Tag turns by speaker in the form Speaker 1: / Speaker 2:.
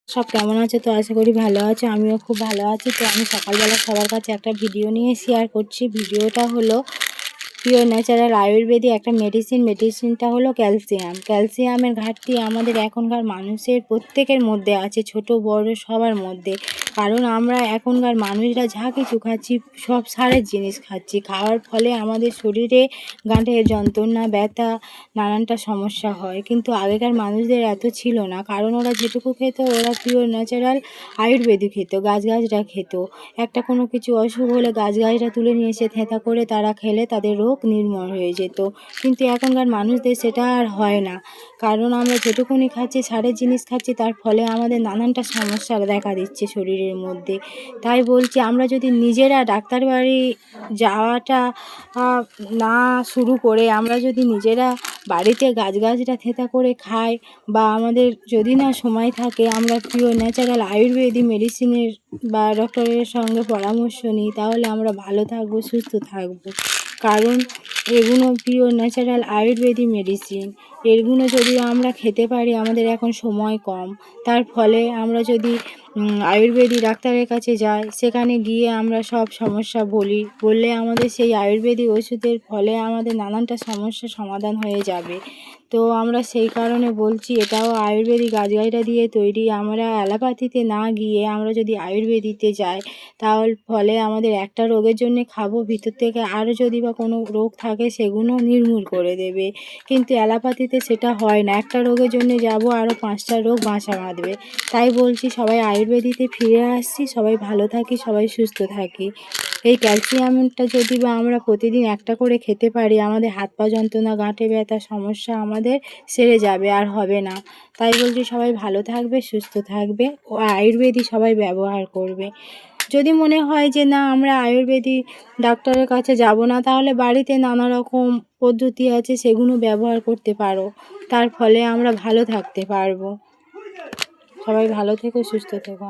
Speaker 1: সব কেমন আছো? তো আশা করি ভালো আছো, আমিও খুব ভালো আছি। তো আমি সকালবেলা সবার কাছে একটা ভিডিও নিয়ে শেয়ার করছি। ভিডিওটা হলো পিওর ন্যাচারাল আয়ুর্বেদিক একটা মেডিসিনটা হলো ক্যালসিয়ামের ঘাটতি আমাদের এখনকার মানুষের প্রত্যেকের মধ্যে আছে, ছোট বড় সবার মধ্যে। কারণ আমরা এখনকার মানুষরা যা কিছু খাচ্ছি সব সারের জিনিস খাচ্ছি, খাওয়ার ফলে আমাদের শরীরে গাঁটের যন্ত্রণা, ব্যথা, নানানটা সমস্যা হয়। কিন্তু আগেকার মানুষদের এত ছিল না, কারণ ওরা যেটুকু খেত ওরা পিওর ন্যাচারাল আয়ুর্বেদিক খেত, গাছগাছরা খেত। একটা কোনো কিছু অসুখ হলে গাছগাছরা তুলে নিয়ে এসে থেঁতা করে তারা খেলে তাদের রোগ নির্মূল হয়ে যেত। কিন্তু এখনকার মানুষদের সেটা আর হয় না, কারণ আমরা যেটুকুনি খাচ্ছি সারের জিনিস খাচ্ছি, তার ফলে আমাদের নানানটা সমস্যা দেখা দিচ্ছে শরীরের মধ্যে। তাই বলছি, আমরা যদি নিজেরা ডাক্তার বাড়ি যাওয়াটা না শুরু করে আমরা যদি নিজেরা বাড়িতে গাছগাছরা থেঁতা করে খাই, বা আমাদের যদি না সময় থাকে আমরা পিওর ন্যাচারাল আয়ুর্বেদিক মেডিসিনের বা ডক্টরের সঙ্গে পরামর্শ নিই, তাহলে আমরা ভালো থাকবো, সুস্থ থাকবো। কারণ এগুলো পিওর ন্যাচারাল আয়ুর্বেদিক মেডিসিন, এগুলো যদি আমরা খেতে পারি, আমাদের এখন সময় কম, তার ফলে আমরা যদি আয়ুর্বেদিক ডাক্তারের কাছে যাই, সেখানে গিয়ে আমরা সব সমস্যা বললে আমাদের সেই আয়ুর্বেদিক ওষুধের ফলে আমাদের নানানটা সমস্যার সমাধান হয়ে যাবে। তো আমরা সেই কারণে বলছি, এটাও আয়ুর্বেদিক গাছগাছরা দিয়ে তৈরি। আমরা অ্যালোপ্যাথিতে না গিয়ে আমরা যদি আয়ুর্বেদিতে যাই, তাহলে ফলে আমাদের একটা রোগের জন্য খাবো, ভিতর থেকে আরও যদি বা কোনো রোগ থাকে সেগুলো নির্মূল করে দেবে। কিন্তু অ্যালোপ্যাথিতে সেটা হয় না, একটা রোগের জন্য যাব আরও 5টা রোগ বাসা বাঁধবে। তাই বলছি সবাই আয়ুর্বেদিতে ফিরে আসছি, সবাই ভালো থাকি, সবাই সুস্থ থাকি। এই ক্যালসিয়ামটা যদি বা আমরা প্রতিদিন একটা করে খেতে পারি, আমাদের হাত পা যন্ত্রণা, গাঁটে ব্যথা সমস্যা আমাদের সেরে যাবে, আর হবে না। তাই বলছি সবাই ভালো থাকবে, সুস্থ থাকবে, ও আয়ুর্বেদিক সবাই ব্যবহার করবে। যদি মনে হয় যে না আমরা আয়ুর্বেদিক ডাক্তারের কাছে যাব না, তাহলে বাড়িতে নানা রকম পদ্ধতি আছে, সেগুলো ব্যবহার করতে পারো, তার ফলে আমরা ভালো থাকতে পারবো। সবাই ভালো থেকো, সুস্থ থেকো।